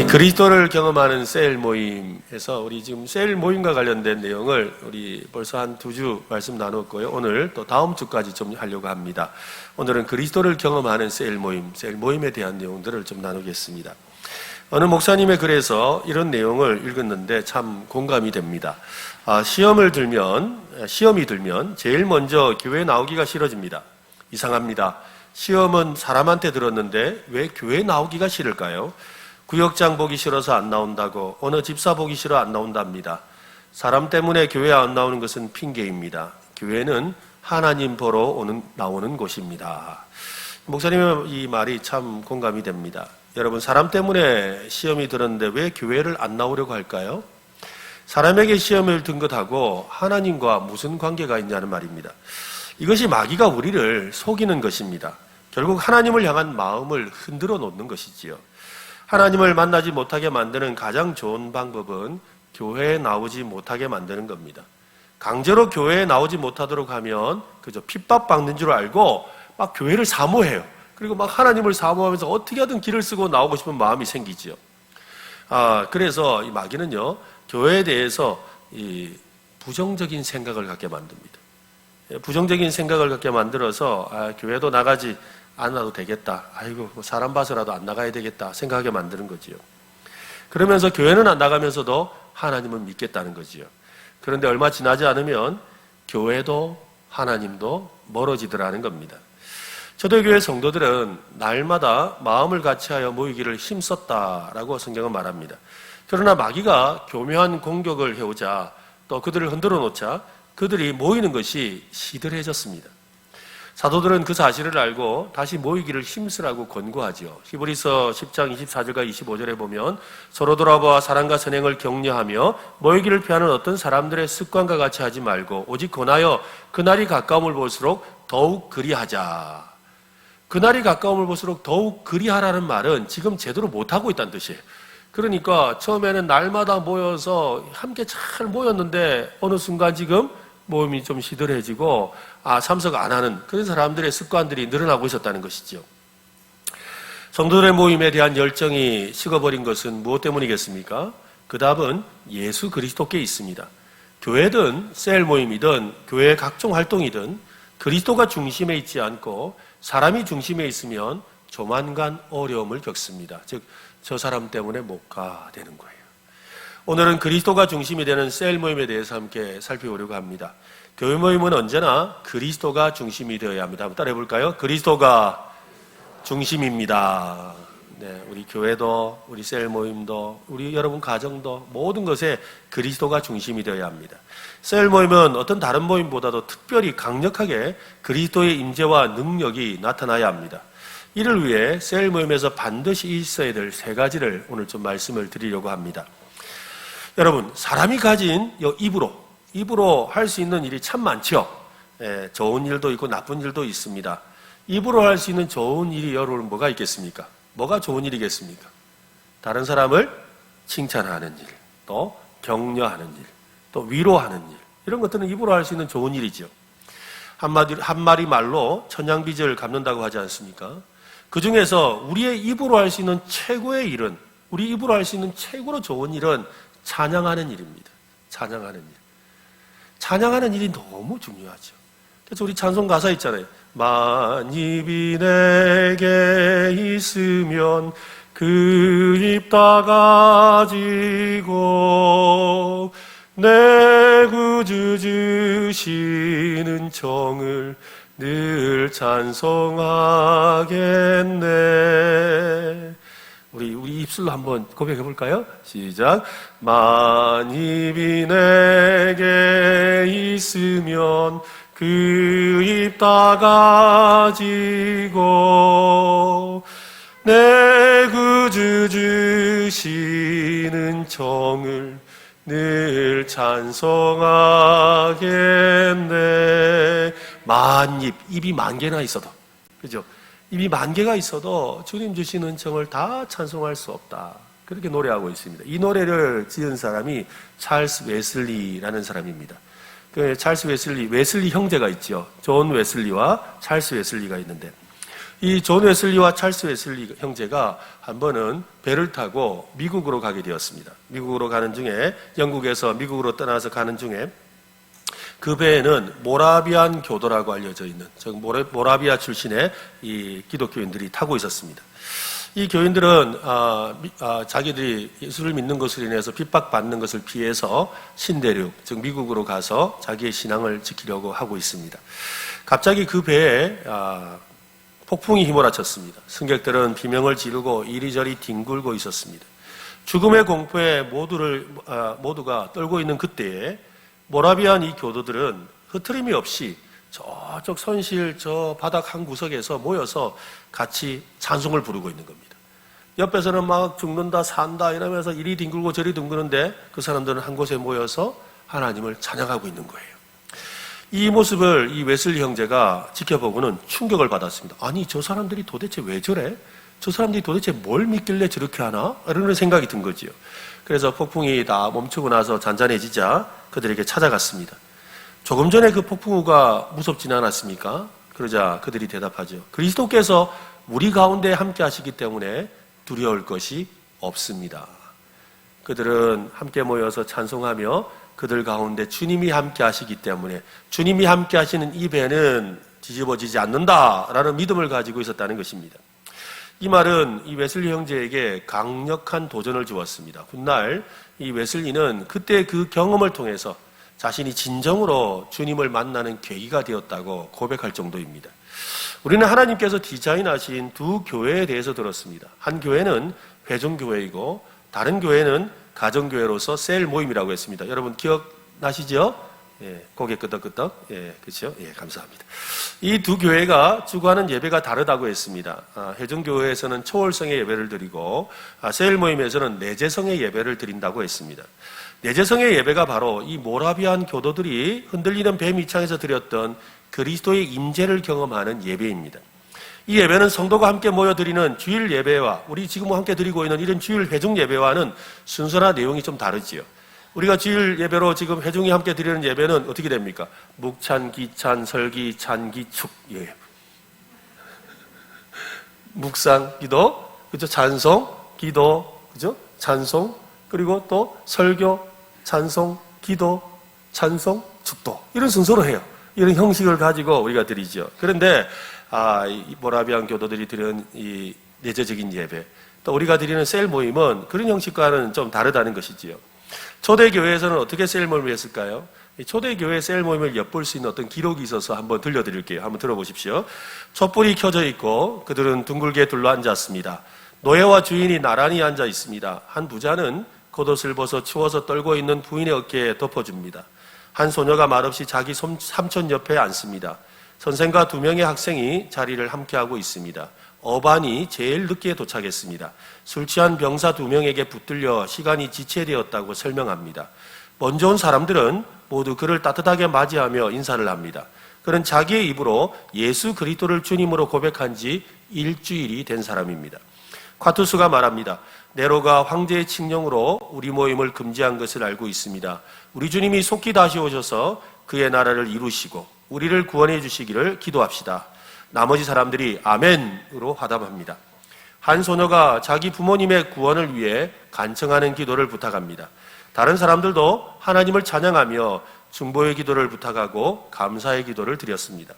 그리스도를 경험하는 셀 모임에서 우리 지금 셀 모임과 관련된 내용을 우리 벌써 한 2주 말씀 나눴고요. 오늘 또 다음 주까지 좀 하려고 합니다. 오늘은 그리스도를 경험하는 셀 모임에 대한 내용들을 좀 나누겠습니다. 어느 목사님의 글에서 이런 내용을 읽었는데 참 공감이 됩니다. 시험이 들면 제일 먼저 교회 나오기가 싫어집니다. 이상합니다. 시험은 사람한테 들었는데 왜 교회 나오기가 싫을까요? 구역장 보기 싫어서 안 나온다고, 어느 집사 보기 싫어 안 나온답니다. 사람 때문에 교회 안 나오는 것은 핑계입니다. 교회는 하나님 보러 나오는 곳입니다. 목사님의 이 말이 참 공감이 됩니다. 여러분, 사람 때문에 시험이 들었는데 왜 교회를 안 나오려고 할까요? 사람에게 시험을 든 것하고 하나님과 무슨 관계가 있냐는 말입니다. 이것이 마귀가 우리를 속이는 것입니다. 결국 하나님을 향한 마음을 흔들어 놓는 것이지요. 하나님을 만나지 못하게 만드는 가장 좋은 방법은 교회에 나오지 못하게 만드는 겁니다. 강제로 교회에 나오지 못하도록 하면 그저 핍박받는 줄 알고 막 교회를 사모해요. 그리고 막 하나님을 사모하면서 어떻게 하든 길을 쓰고 나오고 싶은 마음이 생기지요. 그래서 이 마귀는요, 교회에 대해서 이 부정적인 생각을 갖게 만듭니다. 부정적인 생각을 갖게 만들어서 교회도 나가지 않아도 되겠다. 아이고, 사람 봐서라도 안 나가야 되겠다 생각하게 만드는 거지요. 그러면서 교회는 안 나가면서도 하나님은 믿겠다는 거지요. 그런데 얼마 지나지 않으면 교회도 하나님도 멀어지더라는 겁니다. 초대교회 성도들은 날마다 마음을 같이하여 모이기를 힘썼다라고 성경은 말합니다. 그러나 마귀가 교묘한 공격을 해오자, 또 그들을 흔들어 놓자 그들이 모이는 것이 시들해졌습니다. 사도들은 그 사실을 알고 다시 모이기를 힘쓰라고 권고하지요. 히브리서 10장 24절과 25절에 보면 서로 돌아보아 사랑과 선행을 격려하며 모이기를 피하는 어떤 사람들의 습관과 같이 하지 말고 오직 권하여 그날이 가까움을 볼수록 더욱 그리하자. 그날이 가까움을 볼수록 더욱 그리하라는 말은 지금 제대로 못하고 있다는 뜻이에요. 그러니까 처음에는 날마다 모여서 함께 잘 모였는데 어느 순간 지금 모임이 좀 시들해지고 참석 안 하는 그런 사람들의 습관들이 늘어나고 있었다는 것이죠. 성도들의 모임에 대한 열정이 식어버린 것은 무엇 때문이겠습니까? 그 답은 예수 그리스도께 있습니다. 교회든 셀 모임이든 교회의 각종 활동이든 그리스도가 중심에 있지 않고 사람이 중심에 있으면 조만간 어려움을 겪습니다. 즉, 저 사람 때문에 못 가 되는 거예요. 오늘은 그리스도가 중심이 되는 셀 모임에 대해서 함께 살펴보려고 합니다. 교회 모임은 언제나 그리스도가 중심이 되어야 합니다. 한번 따라해 볼까요? 그리스도가 중심입니다. 네, 우리 교회도, 우리 셀 모임도, 우리 여러분 가정도 모든 것에 그리스도가 중심이 되어야 합니다. 셀 모임은 어떤 다른 모임보다도 특별히 강력하게 그리스도의 임재와 능력이 나타나야 합니다. 이를 위해 셀 모임에서 반드시 있어야 될 3가지를 오늘 좀 말씀을 드리려고 합니다. 여러분, 사람이 가진 입으로 할 수 있는 일이 참 많죠. 좋은 일도 있고 나쁜 일도 있습니다. 입으로 할 수 있는 좋은 일이 여러분 뭐가 있겠습니까? 뭐가 좋은 일이겠습니까? 다른 사람을 칭찬하는 일, 또 격려하는 일, 또 위로하는 일, 이런 것들은 입으로 할 수 있는 좋은 일이죠. 한마디 말로 천냥빚을 갚는다고 하지 않습니까? 그 중에서 우리의 입으로 할 수 있는 최고의 일은, 우리 입으로 할 수 있는 최고로 좋은 일은 찬양하는 일입니다. 찬양하는 일. 찬양하는 일이 너무 중요하죠. 그래서 우리 찬송 가사 있잖아요. 만입이 내게 있으면 그 입 다 가지고 내 구주 주시는 정을 늘 찬송하겠네. 우리 입술로 한번 고백해 볼까요? 시작. 만입이 내게 있으면 그 입 다 가지고 내 구주 주시는 정을 늘 찬송하겠네. 입이 10,000개나 있어도, 그죠? 입이 10,000개가 있어도 주님 주시는 정을 다 찬송할 수 없다. 그렇게 노래하고 있습니다. 이 노래를 지은 사람이 찰스 웨슬리라는 사람입니다. 그 찰스 웨슬리 형제가 있죠. 존 웨슬리와 찰스 웨슬리가 있는데 이 존 웨슬리와 찰스 웨슬리 형제가 한 번은 배를 타고 미국으로 가게 되었습니다. 미국으로 가는 중에, 영국에서 미국으로 떠나서 가는 중에 그 배에는 모라비안 교도라고 알려져 있는, 즉 모라비아 출신의 이 기독교인들이 타고 있었습니다. 이 교인들은 자기들이 예수를 믿는 것으로 인해서 핍박받는 것을 피해서 신대륙, 즉 미국으로 가서 자기의 신앙을 지키려고 하고 있습니다. 갑자기 그 배에 폭풍이 휘몰아쳤습니다. 승객들은 비명을 지르고 이리저리 뒹굴고 있었습니다. 죽음의 공포에 모두가 떨고 있는 그때에 모라비안 이 교도들은 흐트림이 없이 저쪽 선실 저 바닥 한 구석에서 모여서 같이 찬송을 부르고 있는 겁니다. 옆에서는 막 죽는다 산다 이러면서 이리 뒹굴고 저리 뒹구는데 그 사람들은 한 곳에 모여서 하나님을 찬양하고 있는 거예요. 이 모습을 이 웨슬리 형제가 지켜보고는 충격을 받았습니다. 아니, 저 사람들이 도대체 왜 저래? 저 사람들이 도대체 뭘 믿길래 저렇게 하나? 이런 생각이 든 거지요. 그래서 폭풍이 다 멈추고 나서 잔잔해지자 그들에게 찾아갔습니다. 조금 전에 그 폭풍우가 무섭지는 않았습니까? 그러자 그들이 대답하죠. 그리스도께서 우리 가운데 함께 하시기 때문에 두려울 것이 없습니다. 그들은 함께 모여서 찬송하며 그들 가운데 주님이 함께 하시기 때문에 주님이 함께 하시는 이 배는 뒤집어지지 않는다라는 믿음을 가지고 있었다는 것입니다. 이 말은 이 웨슬리 형제에게 강력한 도전을 주었습니다. 훗날 이 웨슬리는 그때 그 경험을 통해서 자신이 진정으로 주님을 만나는 계기가 되었다고 고백할 정도입니다. 우리는 하나님께서 디자인하신 두 교회에 대해서 들었습니다. 한 교회는 회중교회이고 다른 교회는 가정교회로서 셀 모임이라고 했습니다. 여러분 기억나시죠? 예, 고개 끄덕끄덕. 예, 그렇죠? 예, 감사합니다. 이 두 교회가 추구하는 예배가 다르다고 했습니다. 회중교회에서는 초월성의 예배를 드리고 셀 모임에서는 내재성의 예배를 드린다고 했습니다. 내재성의 예배가 바로 이 모라비안 교도들이 흔들리는 배 밑창에서 드렸던 그리스도의 임재를 경험하는 예배입니다. 이 예배는 성도가 함께 모여드리는 주일 예배와 우리 지금 함께 드리고 있는 이런 주일 회중 예배와는 순서나 내용이 좀 다르지요. 우리가 주일 예배로 지금 회중이 함께 드리는 예배는 어떻게 됩니까? 묵찬, 기찬, 설기, 찬기, 축. 예. 묵상, 기도, 그죠? 찬송, 기도, 그죠? 찬송, 그리고 또 설교, 찬송, 기도, 찬송, 축도. 이런 순서로 해요. 이런 형식을 가지고 우리가 드리죠. 그런데 이 모라비안 교도들이 드리는 이 내재적인 예배, 또 우리가 드리는 셀 모임은 그런 형식과는 좀 다르다는 것이지요. 초대교회에서는 어떻게 셀 모임을 했을까요? 초대교회 셀 모임을 엿볼 수 있는 어떤 기록이 있어서 한번 들려드릴게요. 한번 들어보십시오. 촛불이 켜져 있고 그들은 둥글게 둘러앉았습니다. 노예와 주인이 나란히 앉아 있습니다. 한 부자는 겉옷을 벗어 추워서 떨고 있는 부인의 어깨에 덮어줍니다. 한 소녀가 말없이 자기 삼촌 옆에 앉습니다. 선생과 2명의 학생이 자리를 함께하고 있습니다. 어반이 제일 늦게 도착했습니다. 술 취한 병사 2명에게 붙들려 시간이 지체되었다고 설명합니다. 먼저 온 사람들은 모두 그를 따뜻하게 맞이하며 인사를 합니다. 그는 자기의 입으로 예수 그리스도를 주님으로 고백한 지 일주일이 된 사람입니다. 콰투스가 말합니다. 네로가 황제의 칙령으로 우리 모임을 금지한 것을 알고 있습니다. 우리 주님이 속히 다시 오셔서 그의 나라를 이루시고 우리를 구원해 주시기를 기도합시다. 나머지 사람들이 아멘으로 화답합니다. 한 소녀가 자기 부모님의 구원을 위해 간청하는 기도를 부탁합니다. 다른 사람들도 하나님을 찬양하며 중보의 기도를 부탁하고 감사의 기도를 드렸습니다.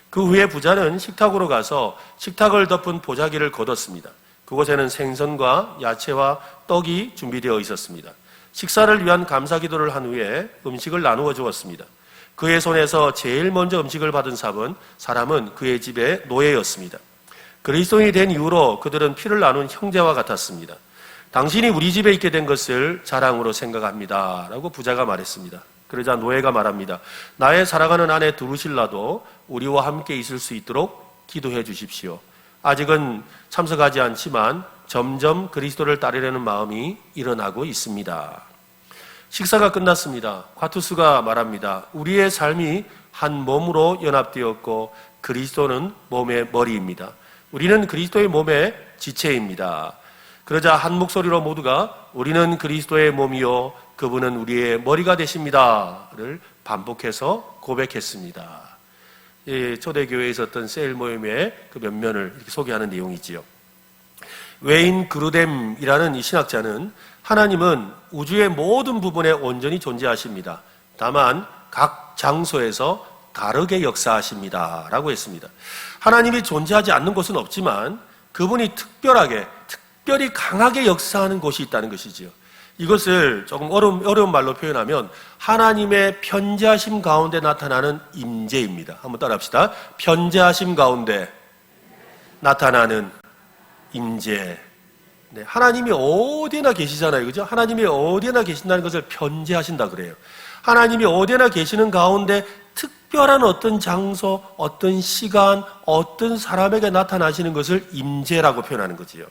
그 후에 부자는 식탁으로 가서 식탁을 덮은 보자기를 거뒀습니다. 그곳에는 생선과 야채와 떡이 준비되어 있었습니다. 식사를 위한 감사 기도를 한 후에 음식을 나누어 주었습니다. 그의 손에서 제일 먼저 음식을 받은 사람은 그의 집의 노예였습니다. 그리스도인이 된 이후로 그들은 피를 나눈 형제와 같았습니다. 당신이 우리 집에 있게 된 것을 자랑으로 생각합니다. 라고 부자가 말했습니다. 그러자 노예가 말합니다. 나의 사랑하는 아내 두루실라도 우리와 함께 있을 수 있도록 기도해 주십시오. 아직은 참석하지 않지만 점점 그리스도를 따르려는 마음이 일어나고 있습니다. 식사가 끝났습니다. 콰투스가 말합니다. 우리의 삶이 한 몸으로 연합되었고 그리스도는 몸의 머리입니다. 우리는 그리스도의 몸의 지체입니다. 그러자 한 목소리로 모두가 우리는 그리스도의 몸이요 그분은 우리의 머리가 되십니다를 반복해서 고백했습니다. 초대교회에 있었던 셀 모임의 그 면면을 이렇게 소개하는 내용이지요. 웨인 그루뎀이라는 이 신학자는 하나님은 우주의 모든 부분에 온전히 존재하십니다. 다만 각 장소에서 다르게 역사하십니다. 라고 했습니다. 하나님이 존재하지 않는 곳은 없지만 그분이 특별히 강하게 역사하는 곳이 있다는 것이지요. 이것을 조금 어려운 말로 표현하면 하나님의 편재하심 가운데 나타나는 임재입니다. 한번 따라합시다. 편재하심 가운데 나타나는 임재. 네, 하나님이 어디나 계시잖아요. 그죠? 하나님이 어디나 계신다는 것을 편재하신다 그래요. 하나님이 어디나 계시는 가운데 특별한 어떤 장소, 어떤 시간, 어떤 사람에게 나타나시는 것을 임재라고 표현하는 거지요.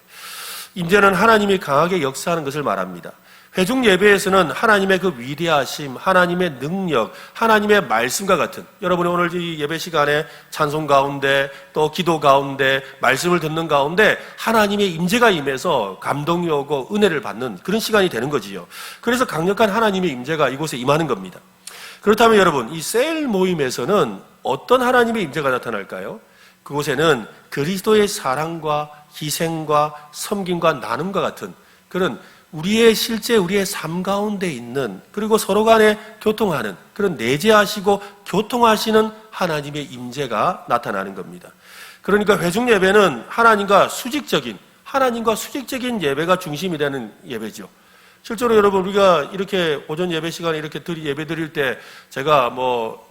임재는 하나님이 강하게 역사하는 것을 말합니다. 회중 예배에서는 하나님의 그 위대하심, 하나님의 능력, 하나님의 말씀과 같은, 여러분이 오늘 이 예배 시간에 찬송 가운데 또 기도 가운데 말씀을 듣는 가운데 하나님의 임재가 임해서 감동이 오고 은혜를 받는 그런 시간이 되는 거지요. 그래서 강력한 하나님의 임재가 이곳에 임하는 겁니다. 그렇다면 여러분, 이 셀 모임에서는 어떤 하나님의 임재가 나타날까요? 그곳에는 그리스도의 사랑과 희생과 섬김과 나눔과 같은 그런 우리의 삶 가운데 있는, 그리고 서로 간에 교통하는, 그런 내재하시고 교통하시는 하나님의 임재가 나타나는 겁니다. 그러니까 회중 예배는 하나님과 수직적인 예배가 중심이 되는 예배죠. 실제로 여러분, 우리가 이렇게 오전 예배 시간에 이렇게 예배 드릴 때 제가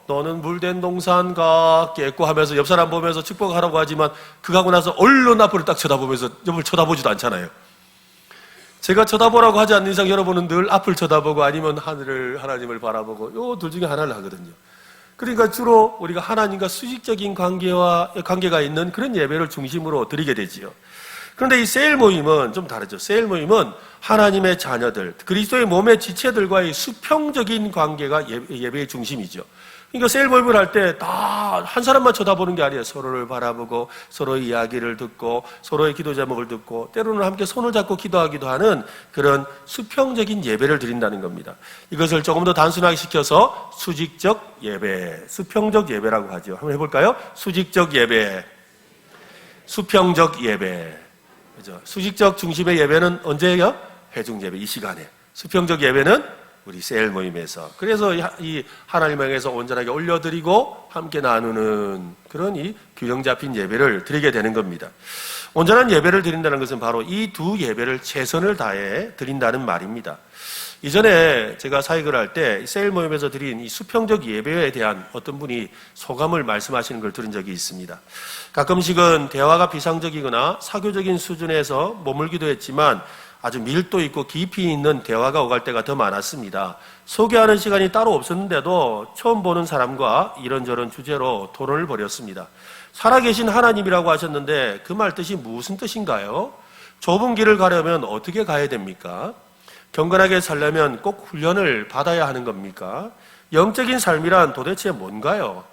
너는 물된 동산 같겠고 하면서 옆 사람 보면서 축복하라고 하지만 그거 하고 나서 얼른 앞을 딱 쳐다보면서 옆을 쳐다보지도 않잖아요. 제가 쳐다보라고 하지 않는 이상 여러분은 늘 앞을 쳐다보고 아니면 하나님을 바라보고 요 둘 중에 하나를 하거든요. 그러니까 주로 우리가 하나님과 수직적인 관계가 있는 그런 예배를 중심으로 드리게 되지요. 그런데 이 셀 모임은 좀 다르죠. 셀 모임은 하나님의 자녀들, 그리스도의 몸의 지체들과의 수평적인 관계가 예배의 중심이죠. 그러니까 셀 모임을 할 때 다 한 사람만 쳐다보는 게 아니에요. 서로를 바라보고 서로의 이야기를 듣고 서로의 기도 제목을 듣고 때로는 함께 손을 잡고 기도하기도 하는 그런 수평적인 예배를 드린다는 겁니다. 이것을 조금 더 단순하게 시켜서 수직적 예배, 수평적 예배라고 하죠. 한번 해볼까요? 수직적 예배, 수평적 예배. 그죠? 수직적 중심의 예배는 언제예요? 회중 예배, 이 시간에. 수평적 예배는 우리 셀 모임에서. 그래서 이 하나님을 향해서 온전하게 올려드리고 함께 나누는 그런 이 균형 잡힌 예배를 드리게 되는 겁니다. 온전한 예배를 드린다는 것은 바로 이 두 예배를 최선을 다해 드린다는 말입니다. 이전에 제가 사역을 할 때 셀 모임에서 드린 이 수평적 예배에 대한 어떤 분이 소감을 말씀하시는 걸 들은 적이 있습니다. 가끔씩은 대화가 비상적이거나 사교적인 수준에서 머물기도 했지만 아주 밀도 있고 깊이 있는 대화가 오갈 때가 더 많았습니다. 소개하는 시간이 따로 없었는데도 처음 보는 사람과 이런저런 주제로 토론을 벌였습니다. 살아계신 하나님이라고 하셨는데 그 말 뜻이 무슨 뜻인가요? 좁은 길을 가려면 어떻게 가야 됩니까? 경건하게 살려면 꼭 훈련을 받아야 하는 겁니까? 영적인 삶이란 도대체 뭔가요?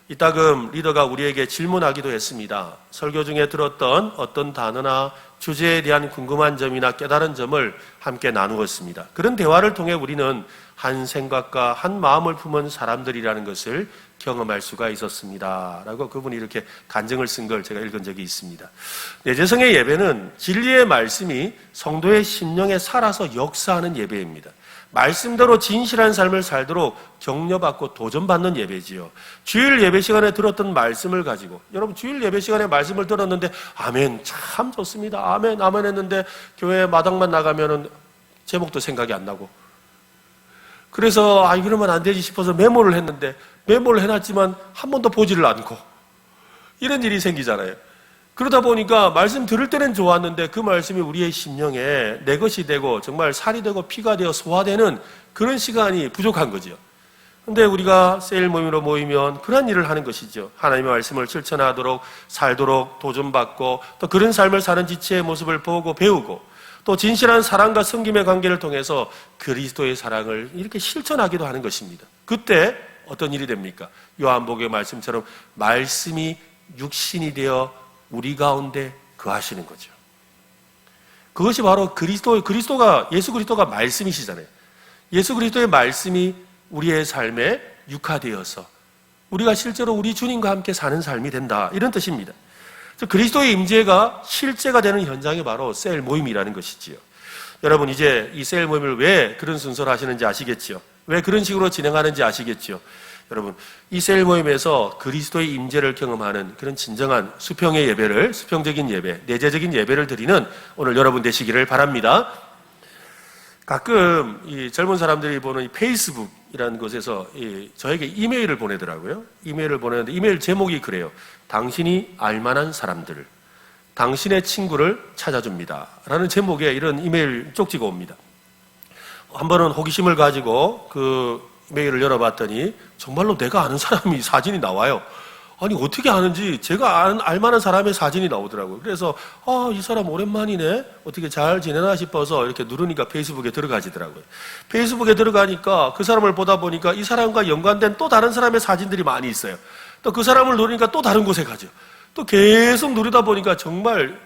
이따금 리더가 우리에게 질문하기도 했습니다. 설교 중에 들었던 어떤 단어나 주제에 대한 궁금한 점이나 깨달은 점을 함께 나누었습니다. 그런 대화를 통해 우리는 한 생각과 한 마음을 품은 사람들이라는 것을 경험할 수가 있었습니다. 라고 그분이 이렇게 간증을 쓴 걸 제가 읽은 적이 있습니다. 내재성의 예배는 진리의 말씀이 성도의 심령에 살아서 역사하는 예배입니다. 말씀대로 진실한 삶을 살도록 격려받고 도전받는 예배지요. 주일 예배 시간에 들었던 말씀을 가지고, 여러분 주일 예배 시간에 말씀을 들었는데 아멘 참 좋습니다, 아멘 아멘 했는데 교회 마당만 나가면은 제목도 생각이 안 나고, 그래서 이러면 안 되지 싶어서 메모를 했는데 메모를 해놨지만 한 번도 보지를 않고 이런 일이 생기잖아요. 그러다 보니까 말씀 들을 때는 좋았는데 그 말씀이 우리의 심령에 내 것이 되고 정말 살이 되고 피가 되어 소화되는 그런 시간이 부족한 거죠. 그런데 우리가 셀 모임으로 모이면 그런 일을 하는 것이죠. 하나님의 말씀을 실천하도록 살도록 도전받고 또 그런 삶을 사는 지체의 모습을 보고 배우고 또 진실한 사랑과 섬김의 관계를 통해서 그리스도의 사랑을 이렇게 실천하기도 하는 것입니다. 그때 어떤 일이 됩니까? 요한복음의 말씀처럼 말씀이 육신이 되어 우리 가운데 거하시는 거죠. 그것이 바로 예수 그리스도가 말씀이시잖아요. 예수 그리스도의 말씀이 우리의 삶에 육화되어서 우리가 실제로 우리 주님과 함께 사는 삶이 된다, 이런 뜻입니다. 그리스도의 임재가 실제가 되는 현장이 바로 셀 모임이라는 것이지요. 여러분, 이제 이 셀 모임을 왜 그런 순서로 하시는지 아시겠지요? 왜 그런 식으로 진행하는지 아시겠지요? 여러분, 이 셀 모임에서 그리스도의 임재를 경험하는 그런 진정한 수평의 예배를, 수평적인 예배, 내재적인 예배를 드리는 오늘 여러분 되시기를 바랍니다. 가끔 이 젊은 사람들이 보는 이 페이스북이라는 곳에서 저에게 이메일을 보내더라고요. 이메일을 보내는데 이메일 제목이 그래요. 당신이 알만한 사람들, 당신의 친구를 찾아줍니다 라는 제목의 이런 이메일 쪽지가 옵니다. 한 번은 호기심을 가지고 그 이메일을 열어봤더니 정말로 내가 아는 사람이 사진이 나와요. 아니, 어떻게 아는지 제가 알만한 사람의 사진이 나오더라고요. 그래서 이 사람 오랜만이네, 어떻게 잘 지내나 싶어서 이렇게 누르니까 페이스북에 들어가지더라고요. 페이스북에 들어가니까 그 사람을 보다 보니까 이 사람과 연관된 또 다른 사람의 사진들이 많이 있어요. 또 그 사람을 누르니까 또 다른 곳에 가죠. 또 계속 누르다 보니까 정말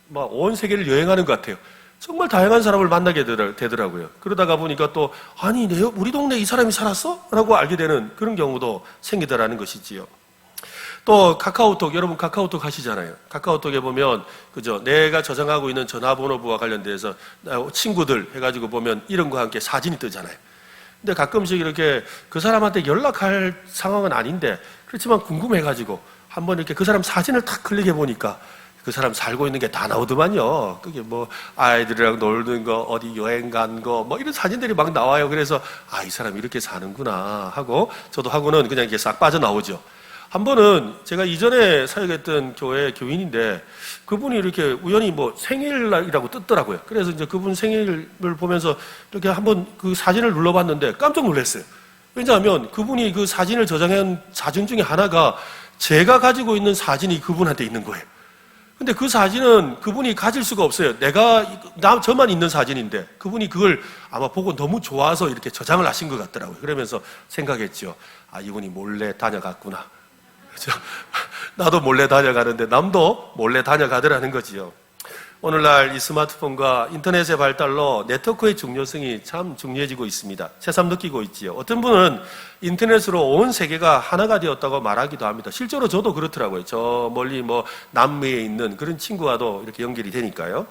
막 온 세계를 여행하는 것 같아요. 정말 다양한 사람을 만나게 되더라고요. 그러다가 보니까 또 아니, 우리 동네에 이 사람이 살았어? 라고 알게 되는 그런 경우도 생기더라는 것이지요. 또 카카오톡, 여러분 카카오톡 하시잖아요. 카카오톡에 보면 그죠, 내가 저장하고 있는 전화번호부와 관련돼서 친구들 해가지고 보면 이름과 함께 사진이 뜨잖아요. 근데 가끔씩 이렇게 그 사람한테 연락할 상황은 아닌데 그렇지만 궁금해가지고 한번 이렇게 그 사람 사진을 탁 클릭해 보니까 그 사람 살고 있는 게 다 나오더만요. 그게 뭐 아이들이랑 놀는 거, 어디 여행 간 거, 뭐 이런 사진들이 막 나와요. 그래서 이 사람 이렇게 사는구나 하고 저도 하고는 그냥 이렇게 싹 빠져나오죠. 한 번은 제가 이전에 사역했던 교회 교인인데 그분이 이렇게 우연히 뭐 생일이라고 뜨더라고요. 그래서 이제 그분 생일을 보면서 이렇게 한번 그 사진을 눌러봤는데 깜짝 놀랐어요. 왜냐하면 그분이 그 사진을 저장한 사진 중에 하나가 제가 가지고 있는 사진이 그분한테 있는 거예요. 근데 그 사진은 그분이 가질 수가 없어요. 저만 있는 사진인데 그분이 그걸 아마 보고 너무 좋아서 이렇게 저장을 하신 것 같더라고요. 그러면서 생각했죠. 이분이 몰래 다녀갔구나. 그렇죠? 나도 몰래 다녀가는데 남도 몰래 다녀가더라는 거지요. 오늘날 이 스마트폰과 인터넷의 발달로 네트워크의 중요성이 참 중요해지고 있습니다. 새삼 느끼고 있지요. 어떤 분은 인터넷으로 온 세계가 하나가 되었다고 말하기도 합니다. 실제로 저도 그렇더라고요. 저 멀리 뭐 남미에 있는 그런 친구와도 이렇게 연결이 되니까요.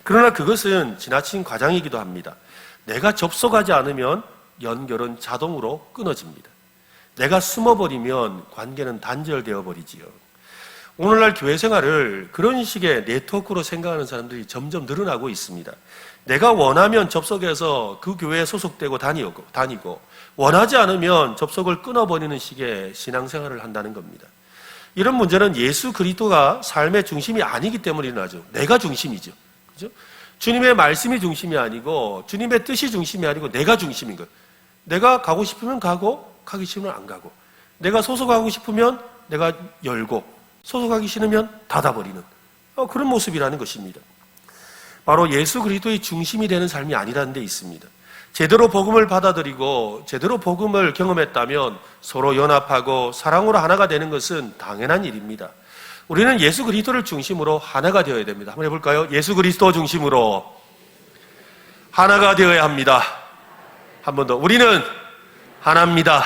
그러나 그것은 지나친 과장이기도 합니다. 내가 접속하지 않으면 연결은 자동으로 끊어집니다. 내가 숨어버리면 관계는 단절되어 버리지요. 오늘날 교회 생활을 그런 식의 네트워크로 생각하는 사람들이 점점 늘어나고 있습니다. 내가 원하면 접속해서 그 교회에 소속되고 다니고 원하지 않으면 접속을 끊어버리는 식의 신앙생활을 한다는 겁니다. 이런 문제는 예수 그리스도가 삶의 중심이 아니기 때문에 일어나죠. 내가 중심이죠. 그죠? 주님의 말씀이 중심이 아니고 주님의 뜻이 중심이 아니고 내가 중심인 거예요. 내가 가고 싶으면 가고 가기 싫으면 안 가고, 내가 소속하고 싶으면 내가 열고 소속하기 싫으면 닫아버리는 그런 모습이라는 것입니다. 바로 예수 그리스도의 중심이 되는 삶이 아니라는 데 있습니다. 제대로 복음을 받아들이고 제대로 복음을 경험했다면 서로 연합하고 사랑으로 하나가 되는 것은 당연한 일입니다. 우리는 예수 그리스도를 중심으로 하나가 되어야 됩니다. 한번 해볼까요? 예수 그리스도 중심으로 하나가 되어야 합니다. 한 번 더. 우리는 하나입니다.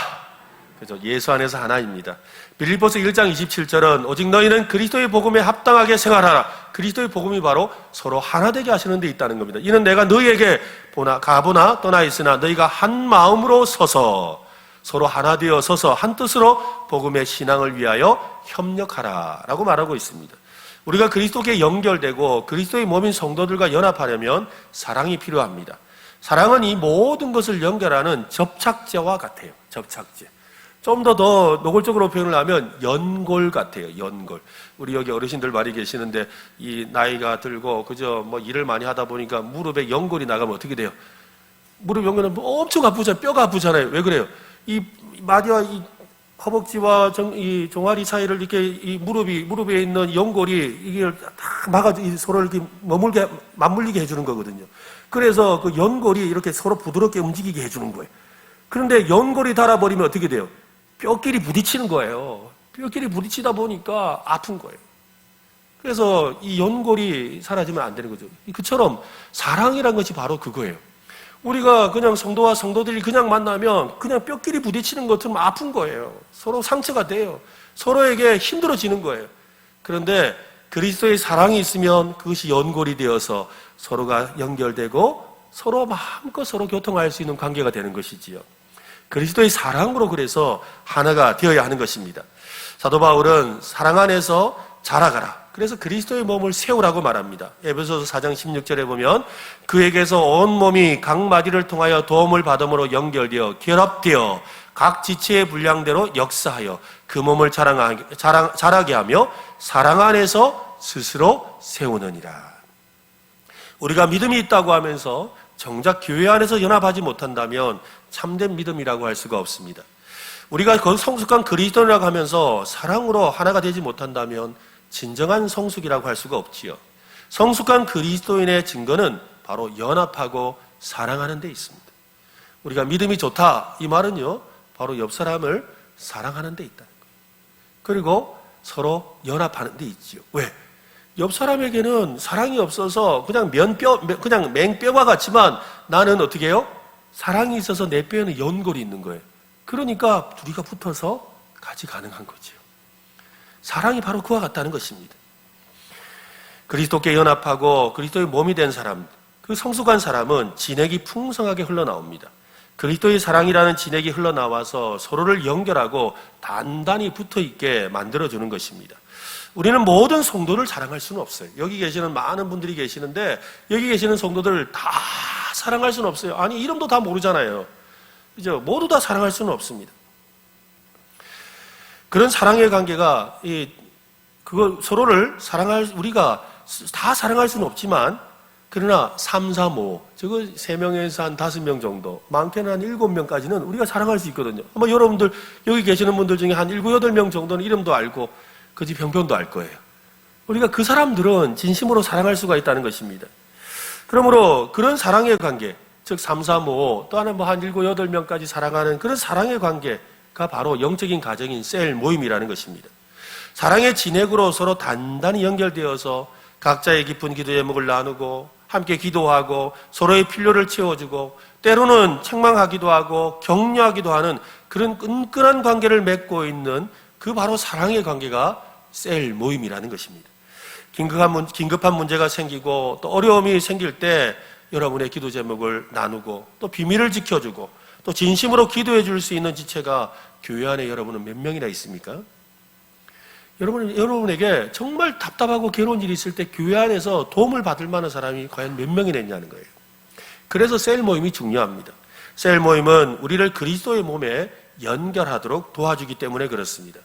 그죠? 예수 안에서 하나입니다. 빌립보서 1장 27절은 오직 너희는 그리스도의 복음에 합당하게 생활하라. 그리스도의 복음이 바로 서로 하나 되게 하시는 데 있다는 겁니다. 이는 내가 너희에게 가보나 떠나 있으나 너희가 한 마음으로 서서 서로 하나 되어 서서 한 뜻으로 복음의 신앙을 위하여 협력하라 라고 말하고 있습니다. 우리가 그리스도께 연결되고 그리스도의 몸인 성도들과 연합하려면 사랑이 필요합니다. 사랑은 이 모든 것을 연결하는 접착제와 같아요. 접착제. 좀 더 노골적으로 표현을 하면 연골 같아요. 연골. 우리 여기 어르신들 많이 계시는데 이 나이가 들고 그저 뭐 일을 많이 하다 보니까 무릎에 연골이 나가면 어떻게 돼요? 무릎 연골은 엄청 아프잖아요. 뼈가 아프잖아요. 왜 그래요? 이 마디와 이 허벅지와 이 종아리 사이를 이렇게 이 무릎에 있는 연골이 이게 다 막아서 서로 이렇게 맞물리게 해주는 거거든요. 그래서 그 연골이 이렇게 서로 부드럽게 움직이게 해주는 거예요. 그런데 연골이 닿아버리면 어떻게 돼요? 뼈끼리 부딪히는 거예요. 뼈끼리 부딪히다 보니까 아픈 거예요. 그래서 이 연골이 사라지면 안 되는 거죠. 그처럼 사랑이란 것이 바로 그거예요. 우리가 그냥 성도와 성도들이 그냥 만나면 그냥 뼈끼리 부딪히는 것처럼 아픈 거예요. 서로 상처가 돼요. 서로에게 힘들어지는 거예요. 그런데 그리스도의 사랑이 있으면 그것이 연골이 되어서 서로가 연결되고 서로 마음껏 서로 교통할 수 있는 관계가 되는 것이지요. 그리스도의 사랑으로 그래서 하나가 되어야 하는 것입니다. 사도 바울은 사랑 안에서 자라가라. 그래서 그리스도의 몸을 세우라고 말합니다. 에베소서 4장 16절에 보면 그에게서 온 몸이 각 마디를 통하여 도움을 받음으로 연결되어 결합되어 각 지체의 분량대로 역사하여 그 몸을 자라게 하며 사랑 안에서 스스로 세우느니라. 우리가 믿음이 있다고 하면서 정작 교회 안에서 연합하지 못한다면 참된 믿음이라고 할 수가 없습니다. 우리가 성숙한 그리스도인이라고 하면서 사랑으로 하나가 되지 못한다면 진정한 성숙이라고 할 수가 없지요. 성숙한 그리스도인의 증거는 바로 연합하고 사랑하는 데 있습니다. 우리가 믿음이 좋다 이 말은요, 바로 옆 사람을 사랑하는 데 있다는 거예요. 그리고 서로 연합하는 데 있지요. 왜? 옆 사람에게는 사랑이 없어서 그냥 그냥 맹뼈가 같지만 나는 어떻게 해요? 사랑이 있어서 내 뼈에는 연골이 있는 거예요. 그러니까 둘이가 붙어서 같이 가능한 거지요. 사랑이 바로 그와 같다는 것입니다. 그리스도께 연합하고 그리스도의 몸이 된 사람, 그 성숙한 사람은 진액이 풍성하게 흘러나옵니다. 그리스도의 사랑이라는 진액이 흘러나와서 서로를 연결하고 단단히 붙어있게 만들어주는 것입니다. 우리는 모든 성도를 사랑할 수는 없어요. 여기 계시는 많은 분들이 계시는데 여기 계시는 성도들을 다 사랑할 수는 없어요. 아니, 이름도 다 모르잖아요. 그죠? 모두 다 사랑할 수는 없습니다. 그런 사랑의 관계가 서로를 우리가 다 사랑할 수는 없지만, 그러나 3, 4, 5, 저거 3명에서 한 5명 정도, 많게는 한 7명까지는 우리가 사랑할 수 있거든요. 아마 여러분들, 여기 계시는 분들 중에 한 7, 8명 정도는 이름도 알고 그 집 형편도 알 거예요. 우리가 그 사람들은 진심으로 사랑할 수가 있다는 것입니다. 그러므로 그런 사랑의 관계, 즉 3, 4, 5, 또 하나 한 7, 8명까지 사랑하는 그런 사랑의 관계가 바로 영적인 가정인 셀 모임이라는 것입니다. 사랑의 진액으로 서로 단단히 연결되어서 각자의 깊은 기도 제목을 나누고 함께 기도하고 서로의 필요를 채워주고 때로는 책망하기도 하고 격려하기도 하는 그런 끈끈한 관계를 맺고 있는 그 바로 사랑의 관계가 셀 모임이라는 것입니다. 긴급한 문제가 생기고 또 어려움이 생길 때 여러분의 기도 제목을 나누고 또 비밀을 지켜주고 또 진심으로 기도해 줄 수 있는 지체가 교회 안에 여러분은 몇 명이나 있습니까? 여러분에게 정말 답답하고 괴로운 일이 있을 때 교회 안에서 도움을 받을 만한 사람이 과연 몇 명이나 있냐는 거예요. 그래서 셀 모임이 중요합니다. 셀 모임은 우리를 그리스도의 몸에 연결하도록 도와주기 때문에 그렇습니다.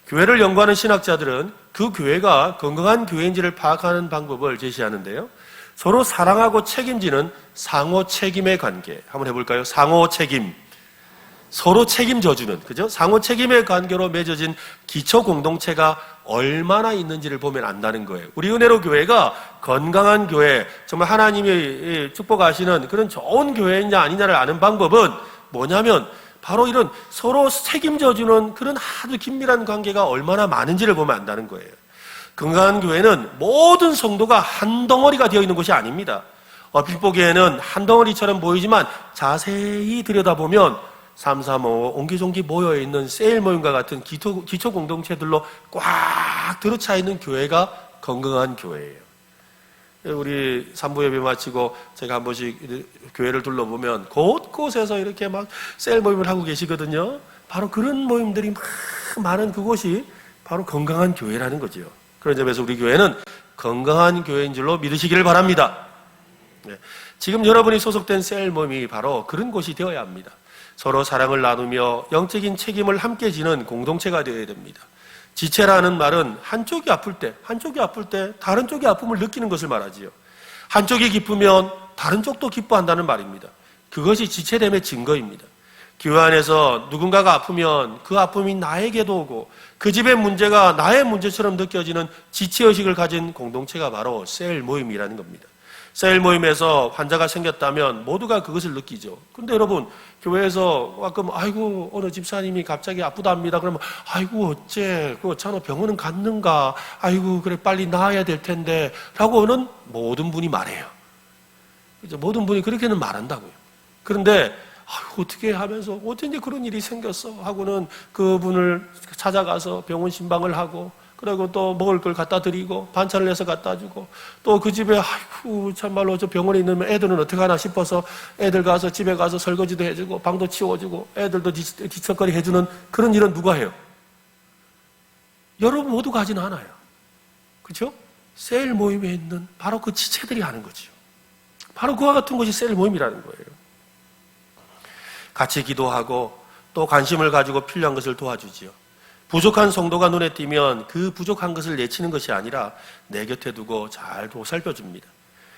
교회를 연구하는 신학자들은 그 교회가 건강한 교회인지를 파악하는 방법을 제시하는데요. 서로 사랑하고 책임지는 상호 책임의 관계. 한번 해볼까요? 상호 책임. 서로 책임져주는, 그죠? 상호 책임의 관계로 맺어진 기초 공동체가 얼마나 있는지를 보면 안다는 거예요. 우리 은혜로 교회가 건강한 교회, 정말 하나님이 축복하시는 그런 좋은 교회냐 아니냐를 아는 방법은 뭐냐면 바로 이런 서로 책임져주는 그런 아주 긴밀한 관계가 얼마나 많은지를 보면 안다는 거예요. 건강한 교회는 모든 성도가 한 덩어리가 되어 있는 것이 아닙니다. 얼핏 보기에는 한 덩어리처럼 보이지만 자세히 들여다보면 3, 3, 5 옹기종기 모여있는 셀 모임과 같은 기초 공동체들로 꽉 들어차 있는 교회가 건강한 교회예요. 우리 3부 예배 마치고 제가 한 번씩 교회를 둘러보면 곳곳에서 이렇게 막 셀 모임을 하고 계시거든요. 바로 그런 모임들이 막 많은 그곳이 바로 건강한 교회라는 거죠. 그런 점에서 우리 교회는 건강한 교회인 줄로 믿으시기를 바랍니다. 지금 여러분이 소속된 셀 모임이 바로 그런 곳이 되어야 합니다. 서로 사랑을 나누며 영적인 책임을 함께 지는 공동체가 되어야 됩니다. 지체라는 말은 한쪽이 아플 때 다른 쪽의 아픔을 느끼는 것을 말하지요. 한쪽이 기쁘면 다른 쪽도 기뻐한다는 말입니다. 그것이 지체됨의 증거입니다. 교회 안에서 누군가가 아프면 그 아픔이 나에게도 오고 그 집의 문제가 나의 문제처럼 느껴지는 지체의식을 가진 공동체가 바로 셀 모임이라는 겁니다. 셀 모임에서 환자가 생겼다면 모두가 그것을 느끼죠. 근데 여러분, 교회에서 가끔 아이고 어느 집사님이 갑자기 아프답니다. 그러면 아이고 어째 그렇잖아, 병원은 갔는가, 아이고 그래 빨리 나아야 될 텐데 라고는 모든 분이 말해요. 그죠? 모든 분이 그렇게는 말한다고요. 그런데 어떻게 하면서 어쩐지 그런 일이 생겼어 하고는 그분을 찾아가서 병원 신방을 하고, 그리고 또 먹을 걸 갖다 드리고 반찬을 해서 갖다 주고, 또 그 집에 아이고 참말로 저 병원에 있는 애들은 어떻게 하나 싶어서 애들 가서 집에 가서 설거지도 해주고 방도 치워주고 애들도 뒤척거리 해주는 그런 일은 누가 해요? 여러분 모두가 하지는 않아요. 그렇죠? 셀 모임에 있는 바로 그 지체들이 하는 거죠. 바로 그와 같은 것이 셀 모임이라는 거예요. 같이 기도하고 또 관심을 가지고 필요한 것을 도와주지요. 부족한 성도가 눈에 띄면 그 부족한 것을 내치는 것이 아니라 내 곁에 두고 잘 살펴줍니다.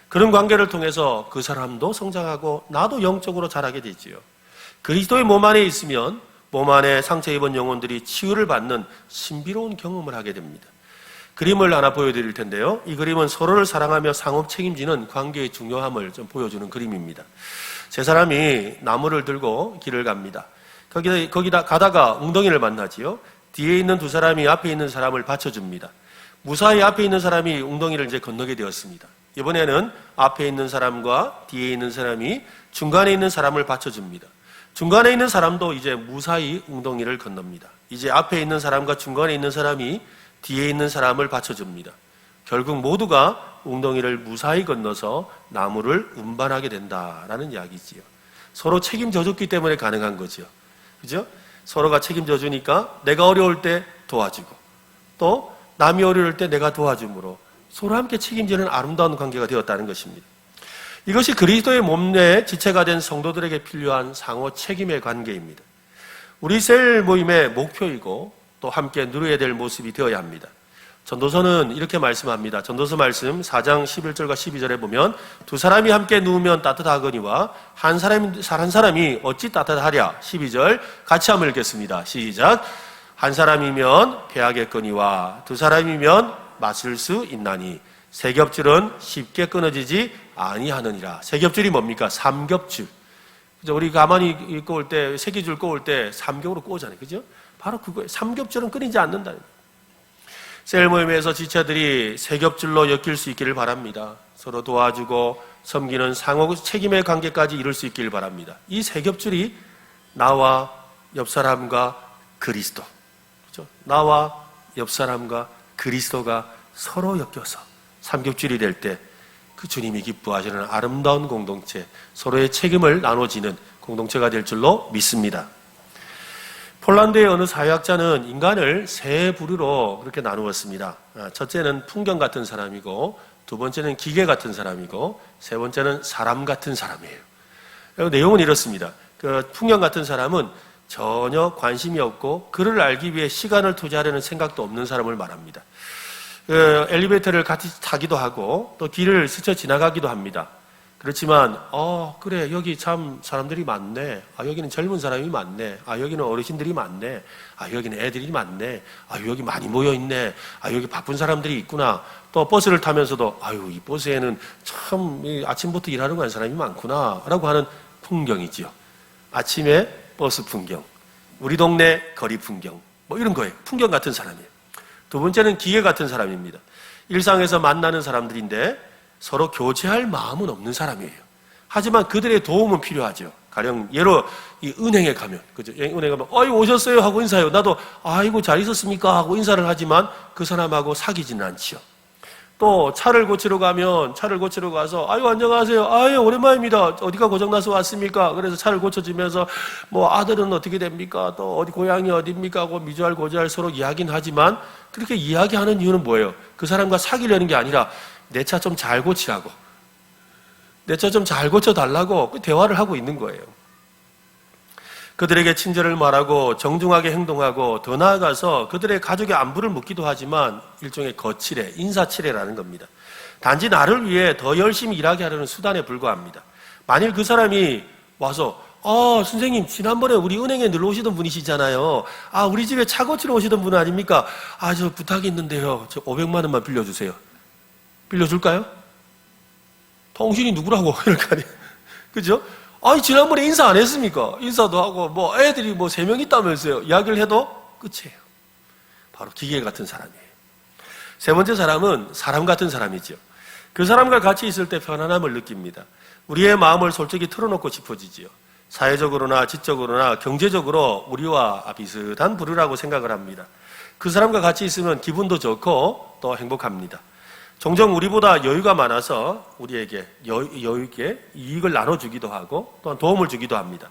그런 관계를 통해서 그 사람도 성장하고 나도 영적으로 자라게 되지요. 그리스도의 몸 안에 있으면 몸 안에 상처 입은 영혼들이 치유를 받는 신비로운 경험을 하게 됩니다. 그림을 하나 보여드릴 텐데요. 이 그림은 서로를 사랑하며 상호 책임지는 관계의 중요함을 좀 보여주는 그림입니다. 세 사람이 나무를 들고 길을 갑니다. 거기다 가다가 웅덩이를 만나지요. 뒤에 있는 두 사람이 앞에 있는 사람을 받쳐줍니다. 무사히 앞에 있는 사람이 웅덩이를 이제 건너게 되었습니다. 이번에는 앞에 있는 사람과 뒤에 있는 사람이 중간에 있는 사람을 받쳐줍니다. 중간에 있는 사람도 이제 무사히 웅덩이를 건넙니다. 이제 앞에 있는 사람과 중간에 있는 사람이 뒤에 있는 사람을 받쳐줍니다. 결국 모두가 웅덩이를 무사히 건너서 나무를 운반하게 된다라는 이야기지요. 서로 책임져줬기 때문에 가능한 거죠. 그죠? 서로가 책임져 주니까 내가 어려울 때 도와주고, 또 남이 어려울 때 내가 도와줌으로 서로 함께 책임지는 아름다운 관계가 되었다는 것입니다. 이것이 그리스도의 몸 내 지체가 된 성도들에게 필요한 상호 책임의 관계입니다. 우리 셀 모임의 목표이고 또 함께 누려야 될 모습이 되어야 합니다. 전도서는 이렇게 말씀합니다. 전도서 말씀 4장 11절과 12절에 보면 두 사람이 함께 누우면 따뜻하거니와 한 사람이 어찌 따뜻하랴. 12절 같이 한번 읽겠습니다. 시작. 한 사람이면 배하겠거니와 두 사람이면 맞을 수 있나니 세 겹줄은 쉽게 끊어지지 아니하느니라. 세 겹줄이 뭡니까? 삼겹줄. 그죠? 우리 가만히 꼬을 때, 세기줄 꼬을 때 삼겹으로 꼬잖아요. 그죠? 바로 그거예요. 삼겹줄은 끊이지 않는다. 셀 모임에서 지체들이 세 겹줄로 엮일 수 있기를 바랍니다. 서로 도와주고 섬기는 상호 책임의 관계까지 이룰 수 있기를 바랍니다. 이 세 겹줄이 나와 옆 사람과 그리스도, 그렇죠? 나와 옆 사람과 그리스도가 서로 엮여서 삼겹줄이 될 때 그 주님이 기뻐하시는 아름다운 공동체, 서로의 책임을 나눠지는 공동체가 될 줄로 믿습니다. 폴란드의 어느 사회학자는 인간을 세 부류로 그렇게 나누었습니다. 첫째는 풍경 같은 사람이고, 두 번째는 기계 같은 사람이고, 세 번째는 사람 같은 사람이에요. 내용은 이렇습니다. 그 풍경 같은 사람은 전혀 관심이 없고 그를 알기 위해 시간을 투자하려는 생각도 없는 사람을 말합니다. 엘리베이터를 같이 타기도 하고 또 길을 스쳐 지나가기도 합니다. 그렇지만 그래 여기 참 사람들이 많네. 여기는 젊은 사람이 많네. 여기는 어르신들이 많네. 여기는 애들이 많네. 여기 많이 모여있네. 여기 바쁜 사람들이 있구나. 또 버스를 타면서도 이 버스에는 참 아침부터 일하러 간 사람이 많구나 라고 하는 풍경이지요. 아침에 버스 풍경, 우리 동네 거리 풍경, 뭐 이런 거예요. 풍경 같은 사람이에요. 두 번째는 기계 같은 사람입니다. 일상에서 만나는 사람들인데 서로 교제할 마음은 없는 사람이에요. 하지만 그들의 도움은 필요하죠. 가령 예로 이 은행에 가면, 그죠? 은행에 가면 오셨어요 하고 인사해요. 나도 아이고 잘 있었습니까 하고 인사를 하지만 그 사람하고 사귀지는 않지요. 또 차를 고치러 가서 안녕하세요. 오랜만입니다. 어디가 고장나서 왔습니까? 그래서 차를 고쳐주면서 뭐 아들은 어떻게 됩니까? 또 어디 고향이 어디입니까? 하고 미주알 고주알 서로 이야기는 하지만 그렇게 이야기하는 이유는 뭐예요? 그 사람과 사귀려는 게 아니라 내 차 좀 잘 고치라고, 내 차 좀 잘 고쳐달라고 그 대화를 하고 있는 거예요. 그들에게 친절을 말하고 정중하게 행동하고 더 나아가서 그들의 가족의 안부를 묻기도 하지만 일종의 거칠애, 인사치레라는 겁니다. 단지 나를 위해 더 열심히 일하게 하려는 수단에 불과합니다. 만일 그 사람이 와서 선생님 지난번에 우리 은행에 놀러 오시던 분이시잖아요. 우리 집에 차 고치러 오시던 분 아닙니까? 저 부탁이 있는데요. 저 500만 원만 빌려주세요. 빌려줄까요? 당신이 누구라고 이럴 거 아니에요. 그죠? 지난번에 인사 안 했습니까? 인사도 하고, 뭐, 애들이 뭐 3명 있다면서요. 이야기를 해도 끝이에요. 바로 기계 같은 사람이에요. 세 번째 사람은 사람 같은 사람이죠. 그 사람과 같이 있을 때 편안함을 느낍니다. 우리의 마음을 솔직히 털어놓고 싶어지지요. 사회적으로나 지적으로나 경제적으로 우리와 비슷한 부류라고 생각을 합니다. 그 사람과 같이 있으면 기분도 좋고 또 행복합니다. 종종 우리보다 여유가 많아서 우리에게 여유 있게 이익을 나눠주기도 하고 또한 도움을 주기도 합니다.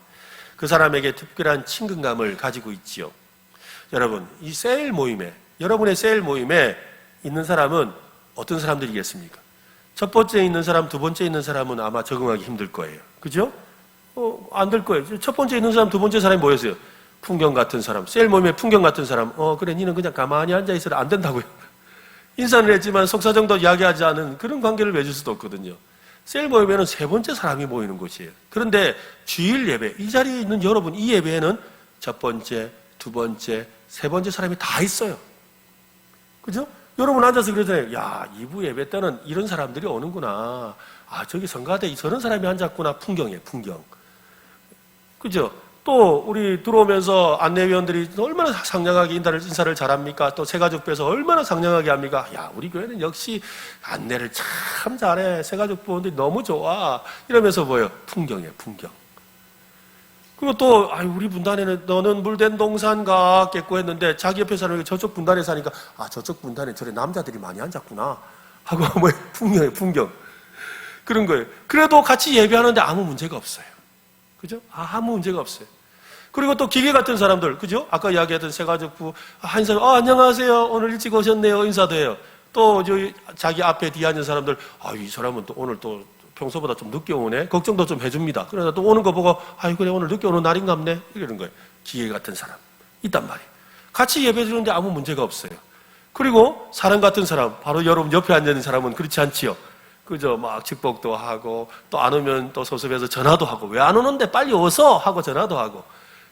그 사람에게 특별한 친근감을 가지고 있지요. 여러분, 이 셀 모임에, 여러분의 셀 모임에 있는 사람은 어떤 사람들이겠습니까? 첫 번째 있는 사람, 두 번째 있는 사람은 아마 적응하기 힘들 거예요. 그죠? 안 될 거예요. 첫 번째 있는 사람, 두 번째 사람이 뭐였어요? 풍경 같은 사람. 셀 모임에 풍경 같은 사람. 그래, 니는 그냥 가만히 앉아있어라. 안 된다고요. 인사는 했지만 속사정도 이야기하지 않은 그런 관계를 맺을 수도 없거든요. 셀 모임에는 세 번째 사람이 모이는 곳이에요. 그런데 주일 예배, 이 자리에 있는 여러분, 이 예배에는 첫 번째, 두 번째, 세 번째 사람이 다 있어요. 그죠? 여러분 앉아서 그러잖아요. 야, 2부 예배 때는 이런 사람들이 오는구나. 아, 저기 성가대에 저런 사람이 앉았구나. 풍경이에요, 풍경. 그죠? 또 우리 들어오면서 안내위원들이 얼마나 상냥하게 인사를 잘합니까? 또 새가족부에서 얼마나 상냥하게 합니까? 야, 우리 교회는 역시 안내를 참 잘해. 새가족부원들이 너무 좋아. 이러면서 뭐예요? 풍경이에요, 풍경. 그리고 또 우리 분단에는 너는 물된 동산 같겠고 했는데 자기 옆에 사람이 저쪽 분단에 사니까 저쪽 분단에 저래 남자들이 많이 앉았구나 하고 뭐예요? 풍경이에요, 풍경. 그런 거예요. 그래도 같이 예배하는데 아무 문제가 없어요. 그죠? 아무 문제가 없어요. 그리고 또 기계 같은 사람들, 그죠? 아까 이야기했던 새가족부 한 사람, 안녕하세요. 오늘 일찍 오셨네요. 인사도 해요. 또 자기 앞에 뒤에 앉은 사람들, 이 사람은 또 오늘 또 평소보다 좀 늦게 오네. 걱정도 좀 해줍니다. 그러다 또 오는 거 보고, 그래 오늘 늦게 오는 날인갑네. 이러는 거예요. 기계 같은 사람 있단 말이에요. 같이 예배 드리는데 아무 문제가 없어요. 그리고 사람 같은 사람, 바로 여러분 옆에 앉아 있는 사람은 그렇지 않지요. 그죠? 막 직복도 하고 또 안 오면 또 섭섭해서 전화도 하고 왜 안 오는데 빨리 오서 하고 전화도 하고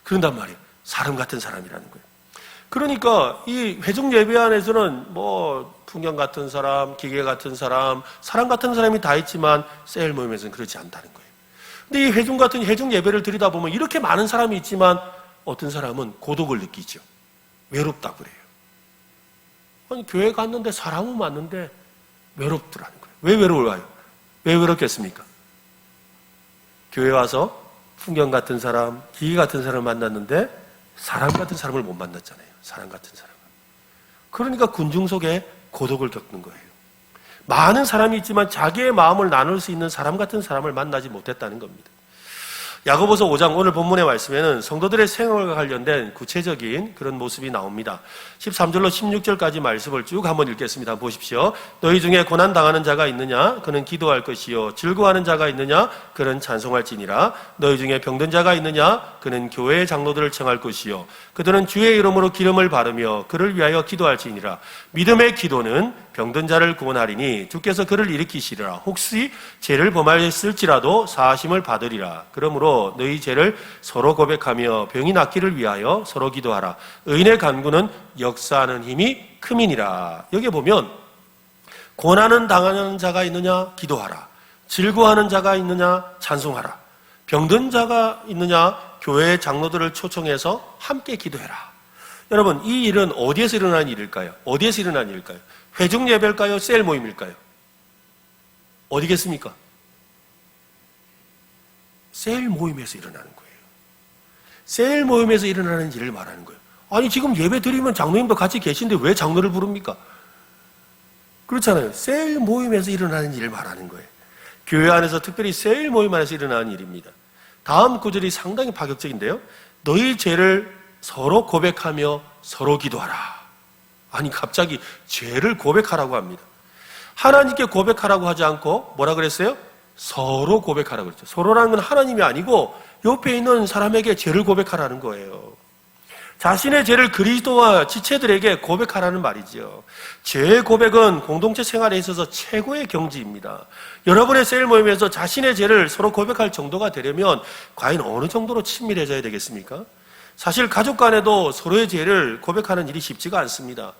그런단 말이에요. 사람 같은 사람이라는 거예요. 그러니까 이 회중 예배 안에서는 뭐 풍경 같은 사람, 기계 같은 사람, 사람 같은 사람이 다 있지만 셀 모임에서는 그렇지 않다는 거예요. 근데 이 회중 예배를 드리다 보면 이렇게 많은 사람이 있지만 어떤 사람은 고독을 느끼죠. 외롭다 그래요. 아니 교회 갔는데 사람은 많은데 외롭더라는 거예요. 왜 외로워요? 왜 외롭겠습니까? 교회 와서 풍경 같은 사람, 기계 같은 사람을 만났는데 사람 같은 사람을 못 만났잖아요. 사람 같은 사람. 그러니까 군중 속에 고독을 겪는 거예요. 많은 사람이 있지만 자기의 마음을 나눌 수 있는 사람 같은 사람을 만나지 못했다는 겁니다. 야고보서 5장 오늘 본문의 말씀에는 성도들의 생활과 관련된 구체적인 그런 모습이 나옵니다. 13절로 16절까지 말씀을 쭉 한번 읽겠습니다. 보십시오. 너희 중에 고난당하는 자가 있느냐? 그는 기도할 것이요. 즐거워하는 자가 있느냐? 그는 찬송할지니라. 너희 중에 병든 자가 있느냐? 그는 교회의 장로들을 청할 것이요. 그들은 주의 이름으로 기름을 바르며 그를 위하여 기도할지니라. 믿음의 기도는 병든 자를 구원하리니 주께서 그를 일으키시리라. 혹시 죄를 범하였을지라도 사하심을 받으리라. 그러므로 너희 죄를 서로 고백하며 병이 낫기를 위하여 서로 기도하라. 의인의 간구는 역사하는 힘이 큼이니라. 여기 보면 고난은 당하는 자가 있느냐? 기도하라. 즐거워하는 자가 있느냐? 찬송하라. 병든 자가 있느냐? 교회의 장로들을 초청해서 함께 기도해라. 여러분, 이 일은 어디에서 일어난 일일까요? 어디에서 일어난 일일까요? 회중 예배일까요? 셀 모임일까요? 어디겠습니까? 셀 모임에서 일어나는 거예요. 셀 모임에서 일어나는 일을 말하는 거예요. 아니 지금 예배 드리면 장로님도 같이 계신데 왜 장로를 부릅니까? 그렇잖아요. 셀 모임에서 일어나는 일을 말하는 거예요. 교회 안에서 특별히 셀 모임 안에서 일어나는 일입니다. 다음 구절이 상당히 파격적인데요. 너희 죄를 서로 고백하며 서로 기도하라. 아니 갑자기 죄를 고백하라고 합니다. 하나님께 고백하라고 하지 않고 뭐라 그랬어요? 서로 고백하라고 그랬죠. 서로라는 건 하나님이 아니고 옆에 있는 사람에게 죄를 고백하라는 거예요. 자신의 죄를 그리스도와 지체들에게 고백하라는 말이죠. 죄의 고백은 공동체 생활에 있어서 최고의 경지입니다. 여러분의 셀 모임에서 자신의 죄를 서로 고백할 정도가 되려면 과연 어느 정도로 친밀해져야 되겠습니까? 사실 가족 간에도 서로의 죄를 고백하는 일이 쉽지가 않습니다.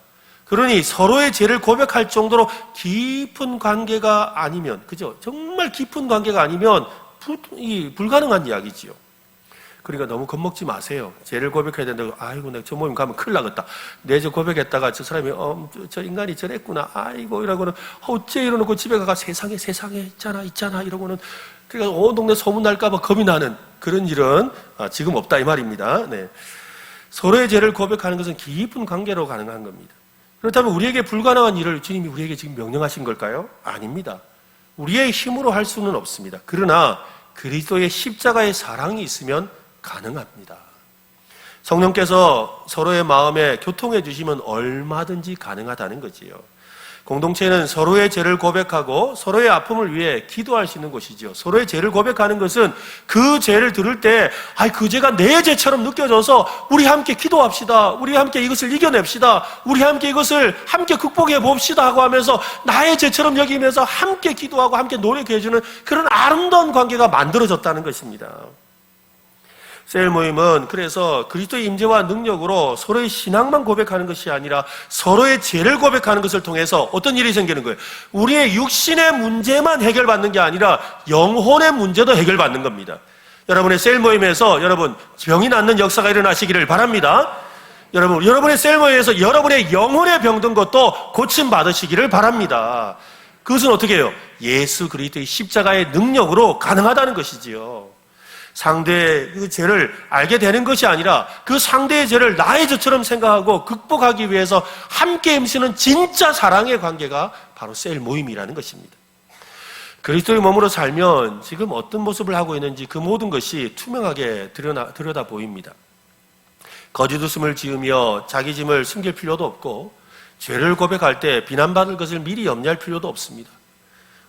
그러니 서로의 죄를 고백할 정도로 깊은 관계가 아니면, 그죠? 정말 깊은 관계가 아니면 불가능한 이야기지요. 그러니까 너무 겁먹지 마세요. 죄를 고백해야 된다고, 아이고, 내가 저 모임 가면 큰일 나겠다. 내 저 고백했다가 저 사람이, 저 인간이 저랬구나. 아이고, 이러고는, 어째 이러놓고 집에 가가 세상에, 있잖아, 이러고는, 그러니까 온 동네 소문날까봐 겁이 나는 그런 일은 지금 없다, 이 말입니다. 네. 서로의 죄를 고백하는 것은 깊은 관계로 가능한 겁니다. 그렇다면 우리에게 불가능한 일을 주님이 우리에게 지금 명령하신 걸까요? 아닙니다. 우리의 힘으로 할 수는 없습니다. 그러나 그리스도의 십자가의 사랑이 있으면 가능합니다. 성령께서 서로의 마음에 교통해 주시면 얼마든지 가능하다는 거지요. 공동체는 서로의 죄를 고백하고 서로의 아픔을 위해 기도할 수 있는 곳이지요. 서로의 죄를 고백하는 것은 그 죄를 들을 때, 그 죄가 내 죄처럼 느껴져서 우리 함께 기도합시다. 우리 함께 이것을 이겨냅시다. 우리 함께 이것을 함께 극복해 봅시다 하고 하면서 나의 죄처럼 여기면서 함께 기도하고 함께 노력해주는 그런 아름다운 관계가 만들어졌다는 것입니다. 셀 모임은 그래서 그리스도의 임재와 능력으로 서로의 신앙만 고백하는 것이 아니라 서로의 죄를 고백하는 것을 통해서 어떤 일이 생기는 거예요? 우리의 육신의 문제만 해결받는 게 아니라 영혼의 문제도 해결받는 겁니다. 여러분의 셀 모임에서 여러분 병이 낫는 역사가 일어나시기를 바랍니다. 여러분의 셀 모임에서 여러분의 영혼의 병든 것도 고침받으시기를 바랍니다. 그것은 어떻게 해요? 예수 그리스도의 십자가의 능력으로 가능하다는 것이지요. 상대의 그 죄를 알게 되는 것이 아니라 그 상대의 죄를 나의 죄처럼 생각하고 극복하기 위해서 함께 힘쓰는 진짜 사랑의 관계가 바로 셀 모임이라는 것입니다. 그리스도의 몸으로 살면 지금 어떤 모습을 하고 있는지 그 모든 것이 투명하게 들여다 보입니다. 거짓 웃음을 지으며 자기 짐을 숨길 필요도 없고 죄를 고백할 때 비난받을 것을 미리 염려할 필요도 없습니다.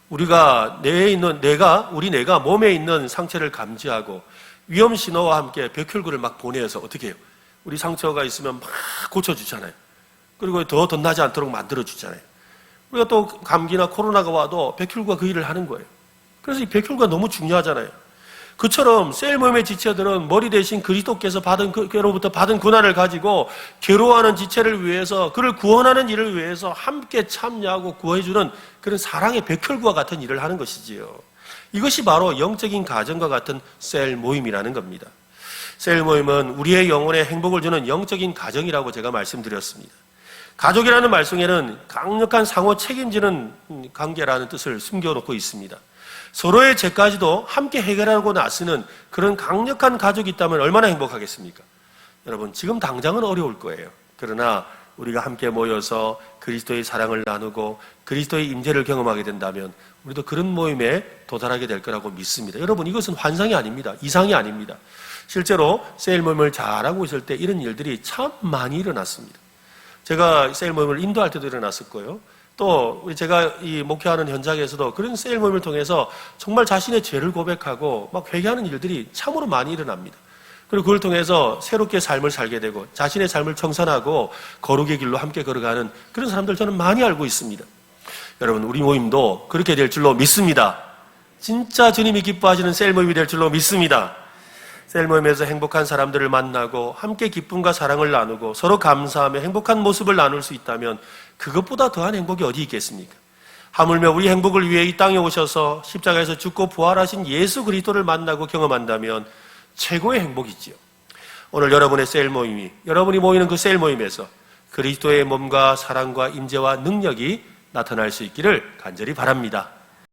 우리가 우리 뇌가 몸에 있는 상처를 감지하고 위험 신호와 함께 벽혈구를 막 보내서 어떻게 해요? 우리 상처가 있으면 막 고쳐주잖아요. 그리고 더 덧나지 않도록 만들어주잖아요. 우리가 또 감기나 코로나가 와도 벽혈구가 그 일을 하는 거예요. 그래서 이 벽혈구가 너무 중요하잖아요. 그처럼 셀 모임의 지체들은 머리 대신 그리스도께서 그로부터 받은 고난을 가지고 괴로워하는 지체를 위해서 그를 구원하는 일을 위해서 함께 참여하고 구해주는 그런 사랑의 벽혈구와 같은 일을 하는 것이지요. 이것이 바로 영적인 가정과 같은 셀 모임이라는 겁니다. 셀 모임은 우리의 영혼에 행복을 주는 영적인 가정이라고 제가 말씀드렸습니다. 가족이라는 말 속에는 강력한 상호 책임지는 관계라는 뜻을 숨겨놓고 있습니다. 서로의 죄까지도 함께 해결하고 나서는 그런 강력한 가족이 있다면 얼마나 행복하겠습니까? 여러분, 지금 당장은 어려울 거예요. 그러나 우리가 함께 모여서 그리스도의 사랑을 나누고 그리스도의 임재를 경험하게 된다면 우리도 그런 모임에 도달하게 될 거라고 믿습니다. 여러분, 이것은 환상이 아닙니다. 이상이 아닙니다. 실제로 셀 모임을 잘하고 있을 때 이런 일들이 참 많이 일어났습니다. 제가 셀 모임을 인도할 때도 일어났을 거예요. 또 제가 이 목회하는 현장에서도 그런 셀 모임을 통해서 정말 자신의 죄를 고백하고 막 회개하는 일들이 참으로 많이 일어납니다. 그리고 그걸 통해서 새롭게 삶을 살게 되고 자신의 삶을 청산하고 거룩의 길로 함께 걸어가는 그런 사람들 저는 많이 알고 있습니다. 여러분, 우리 모임도 그렇게 될 줄로 믿습니다. 진짜 주님이 기뻐하시는 셀 모임이 될 줄로 믿습니다. 셀 모임에서 행복한 사람들을 만나고 함께 기쁨과 사랑을 나누고 서로 감사하며 행복한 모습을 나눌 수 있다면 그것보다 더한 행복이 어디 있겠습니까? 하물며 우리 행복을 위해 이 땅에 오셔서 십자가에서 죽고 부활하신 예수 그리스도를 만나고 경험한다면 최고의 행복이지요. 오늘 여러분의 셀 모임이, 여러분이 모이는 그 셀 모임에서 그리스도의 몸과 사랑과 임재와 능력이 나타날 수 있기를 간절히 바랍니다.